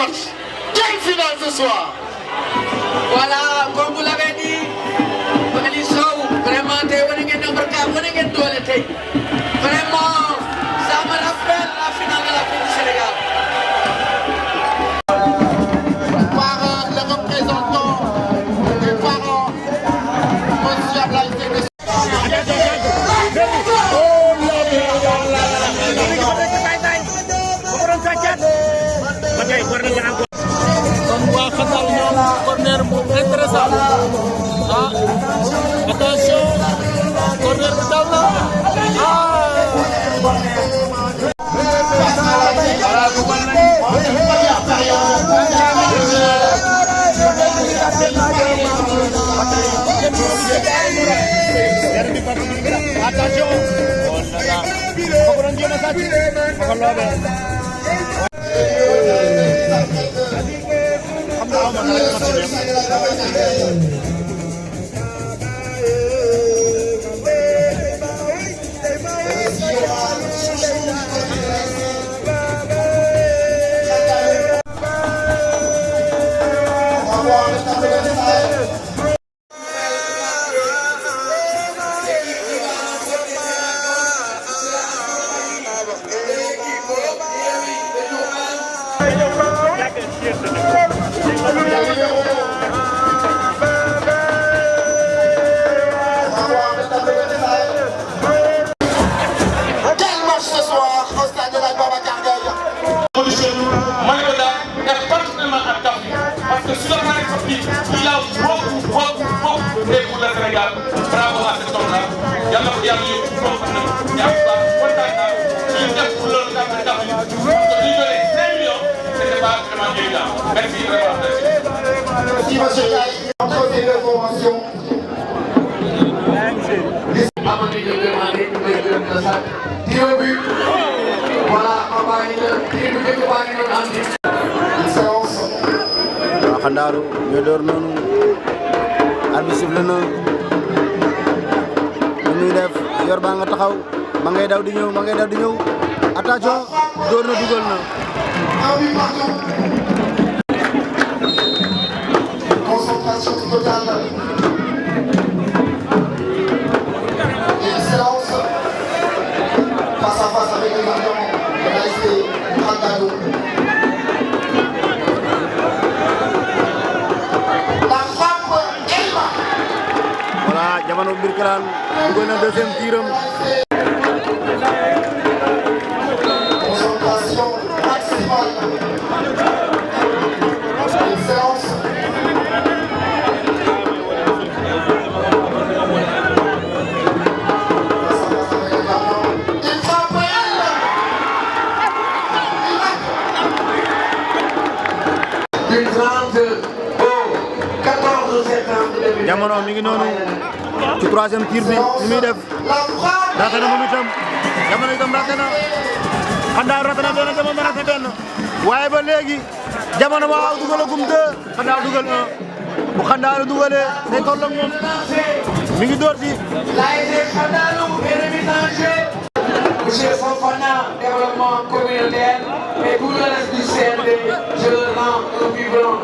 match. Quelle finale ce soir? Voilà, comme vous l'avez dit, Fadhili Sow, vraiment, tey wane ngeen number 4, wane ngeen doole tey. Vraiment, ça me rappelle la finale de la Coupe du Sénégal. Par le représentant des parents, Monsieur Ablaye Seck. Kon waa Xatal ñoom corner bu intéressant ah attention corner bi daw na attention Bravo à cet homme-là. Yàlla ko yàlla yóbbu foo xam ne yaa ngi baax kontaan naa ci ñu def pour loolu nga xam ne tax ñu parce que ñu donné 5 millions c'était pas vraiment évident. Merci vraiment. Merci monsieur Ndiaye. Entre ces deux formations. Amady Diop demandé ñu may gërëm la sax. Tiro bi. Voilà Papa yi la tiro bi njëkk baa ngi doon andi. Séance. waaw Xandaaru ñoo door noonu. arbitre sifflé na lu muy def yor baa nga taxaw ma ngay daw di ñëw attention door na dugal na concentration totale excellence face à face avec les gardien de l'ASC Khandalou. Jamono Birkelane dugal na deuxième tiram concentration maximale excellence du 30 au 14 septembre. Jamono mi ngi noonu ci troisième tir bi ni muy def raté na moom itam Jamono itam raté na Xandaaru raté na benn Jamono raté benn waaye ba léegi Jamono waaw dugalagum 2 Xandaaru dugal 1 bu Xandaaru dugalee day toll ak moom mi ngi door ci Monsieur Fofana, développement communautaire, et pour le reste du CND, je leur rends un vibrant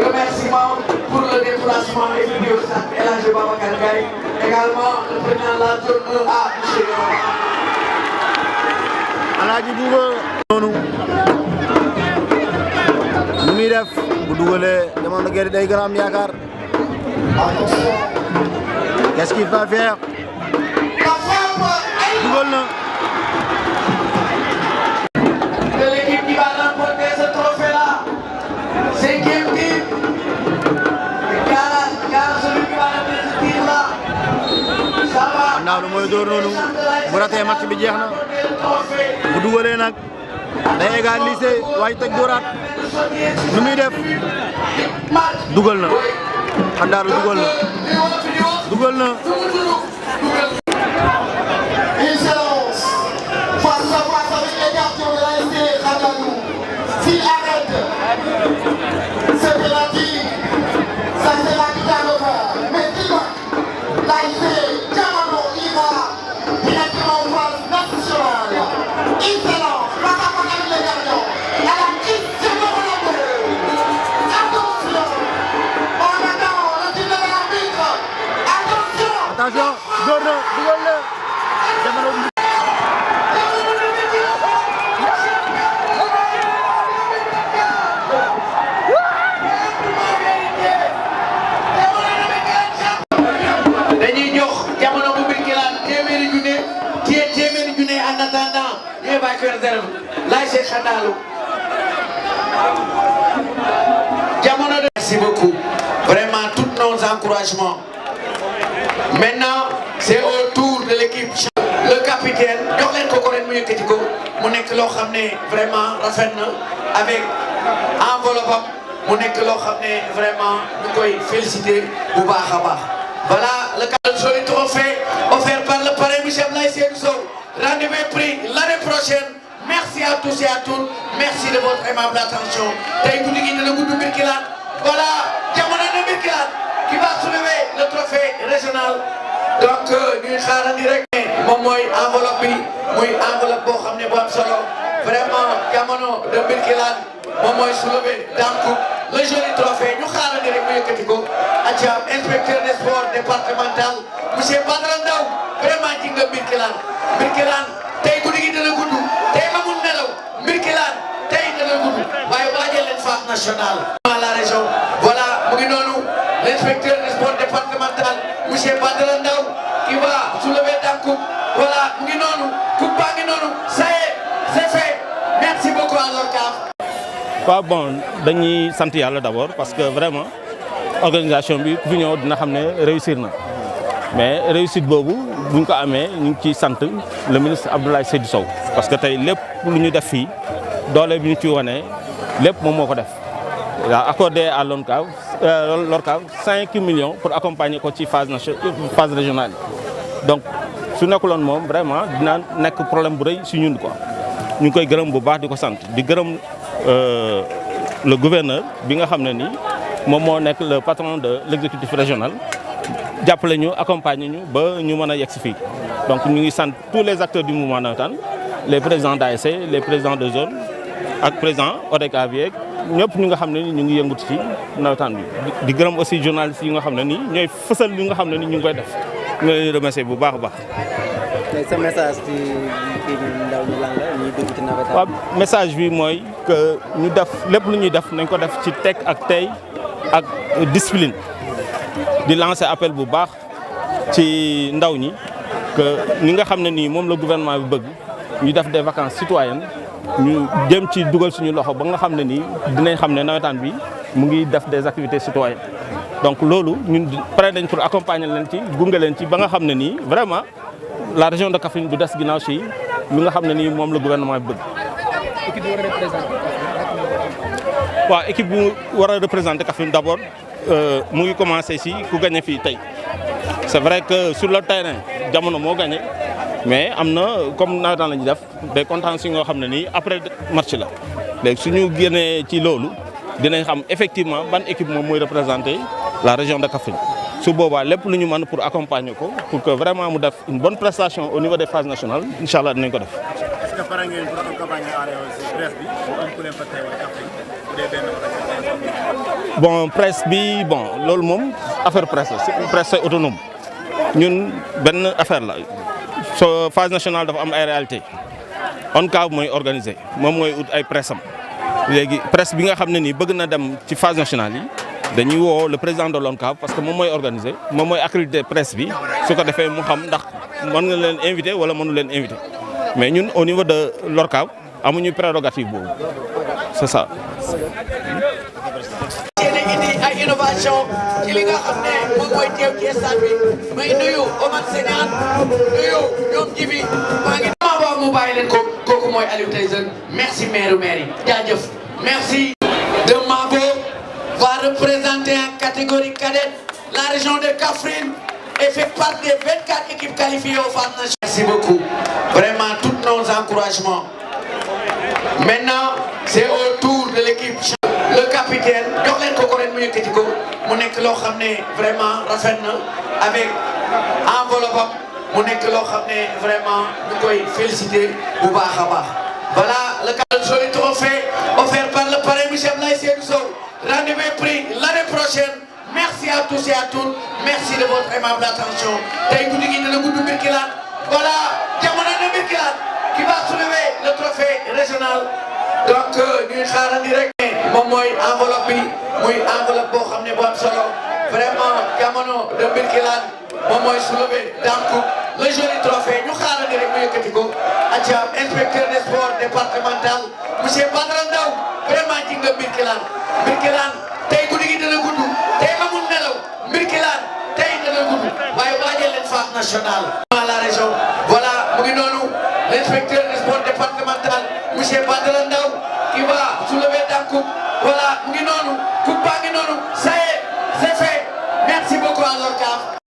remerciement pour le déplacement et le stade El Hadji Babacar Gaye. Également, le président de la zone 1A, monsieur Alaaji Buuba noonu ni muy def bu dugalee Jamono Gueye day gën a am yaakaar qu'est-ce qu'il va faire dugal na de l'équipe qui va remporter ce trophée-là. 5e tir. Car celui qui va remporter ce tir-là, ça va. Xandaaru mooy door noonu bu ratee match bi jeex na bu dugalee nag day égaliser waaye teg dooraat nu muy def dugal na Xandaaru dugal na Une séance face à face avec les gardiens de l'ASC Khandalou. S'il arrête, c'est penalty. Ça c'est la guitare de fer. Mais s'il marque, l'ASC Jamono y va directement en phase nationale. Une séance face à face avec les gardiens. dugal na jamono dañuy jox jamono bu Birkelane téeméeri junne en attendant ñu bàyyi ko réserve laay see xandaalu jamono de merci beaucoup vraiment tous nos encouragements maintenant c'est au tour de l'équipe le capitaine jox leen ko ren mu yëkkati ko mu nekk loo xam ne vraiment rafet na avec enveloppe am mu nekk loo xam ne vraiment ñu koy féliciter bu baax a baax. Voilà le joli trophée offert par le parrain Michel Abdoulaye Seydou Sow. Rendez-vous est pris l'année prochaine. Merci à tous et à toutes. Merci de votre aimable attention. Tey guddi gi dina gudd Birkelane. Voilà jamono de Birkelane qui va soulever le trophée régional. Donc ñuy xaarandi rek. moom mooy enveloppe bi muy enveloppe boo xam ne bu am solo vraiment jamono de Birkelane moom mooy soulever donc le joli trophée ñu xaarandi rek mu yëkkati ko. Atia inspecteur des sports départemental monsieur Badara Ndaw vraiment ji nga Birkelane tey guddi gi dana gudd tey amul nelaw Birkelane tey dana gudd waaye waajal leen phase nationale dans la région. Voilà mu ngi noonu l'inspecteur des sports départemental monsieur Badara Ndaw qui va soulever la coupe. Voilà mu ngi noonu coupe baa ngi noonu ça y est c'est fait merci beaucoup à l'ORCAV. waaw bon dañuy sant yàlla d'abord parce que vraiment organisation bi ku fi ñëw dina xam ne réussir na mais réussite boobu buñ ko amee ñu ngi ciy sant le ministre Abdoulaye Seydou Sow parce que tey lépp lu ñu def fii doole bi ñu ci wane lépp moom moo ko def. il a accordé à l'ORCAV 5 millions pour accompagner ko ci phase régionale yi donc su nekkuloon moom vraiment dina nekk problème bu rëy si ñun quoi ñu ngi koy gërëm bu baax di ko sant di gërëm le gouverneur bi nga xam ne nii moom moo nekk le patron de l'exécutif régional jàppale ñu accompagner ñu ba ñu mën a yegg si fii donc ñu ngi sant tous les acteurs du mouvement navétane les présidents d'ASC les présidents de zone ak président ODCAV yeeg ñëpp ñu nga xam ne ni ñu ngi yëngut ci navétane bi di gërëm aussi journalistes yi nga xam ne nii ñooy fësal li nga xam ne ni ñu ngi koy def ñu leen di remercier bu baax a baax. sa message ci kii bi ndaw ñi lan la ñuy dugg ci navétane. waaw message bi mooy que ñu def lépp lu ñuy def nañ ko def ci teg ak tey ak discipline di lancer appel bu baax ci ndaw ñi que ñi nga xam ne nii moom la gouvernement bi bëgg ñu def des vacances citoyennes ñu jëm ci dugal suñu loxo ba nga xam ne nii dinañ xam ne nawetaan bi mu ngi def des activités citoyennes donc loolu ñun pare nañ pour accompagner leen ci gunge leen ci ba nga xam ne nii vraiment la région de Kaffrine du des ginnaaw si li nga xam ne nii moom la gouvernement bi bëgg. waaw équipe bu war a représenter Kaffrine d'abord mu ngi commencé si ku gagné fii tey c'est vrai que sur le terrain jamono moo gagné mais am na comme nawetaan la ñuy def des contentieux yoo xam ne nii après match la léegi suñu génnee ci loolu dinañ xam effectivement ban équipe moom mooy représenter la région de Kaffrine su boobaa lépp lu ñu mën pour accompagner ko pour que vraiment mu def une bonne prestation au niveau des phases nationales incha allah dinañ ko def. est-ce que pare ngeen pour accompagner presse bi am ku leen fa teewal Kaffrine bu dee benn bon presse bi bon loolu moom affaire presse la presse c'est autonome ñun benn affaire la so phase nationale dafa am ay réalité ONCAV mooy organisé moom mooy ut ay presse am léegi presse bi nga xam ne nii bëgg na dem ci phase nationale yi dañuy woo le président de l'ONCAV parce que moom mooy organisé moom mooy accrédité presse bi su ko defee mu xam ndax mën nga leen invité wala mënu leen invité mais ñun au niveau de l'ONCAV amuñu prérogative boobu c'est ça. indi ay innovation ci li nga xam ne moom mooy teew ci stade bi may nuyu Omar Sénégal nuyu ñoom Jibi maa ngi boobu mu bàyyi leen ko kooku mooy Aliou Tyson merci maire yi jaajëf merci de Mabo va représenter en catégorie cadette la région de Kaffrine et fait partie des 24 équipes qualifiées aux phases nationales. Merci beaucoup vraiment tous nos encouragements maintenant c'est au tour de l'équipe le capitaine jox leen ko ren mu yëkkati ko mu nekk loo xam ne vraiment rafet na avec enveloppe am mu nekk loo xam ne vraiment ñu koy féliciter bu baax a baax. Voilà le joli trophée offert par le parrain Michel Abdoulaye Seydou Sow. Rendez-vous est pris l'année prochaine. merci à tous et à toutes merci de votre aimable attention tey guddi gi dina gudd Birkelane voilà jamono de Birkelane qui va soulever le trophée régional donc ñuy xaarandi rek moom mooy enveloppe bi muy enveloppe boo xam ne bu am solo vraiment jamono de Birkelane moom mooy soulever donc le joli trophée ñu xaarandi rek mu yëkkati ko aca inspecteur des sports départemental monsieur Badara Ndaw vraiment ji nga Birkelane tey guddi gi dina gudd tey amul nelaw Birkelane tey dina gudd waaye waajal leen phase nationale à la région voilà mu ngi noonu l'inspecteur des sports départemental monsieur Badara Ndaw qui va soulever donc voilà mu ngi noonu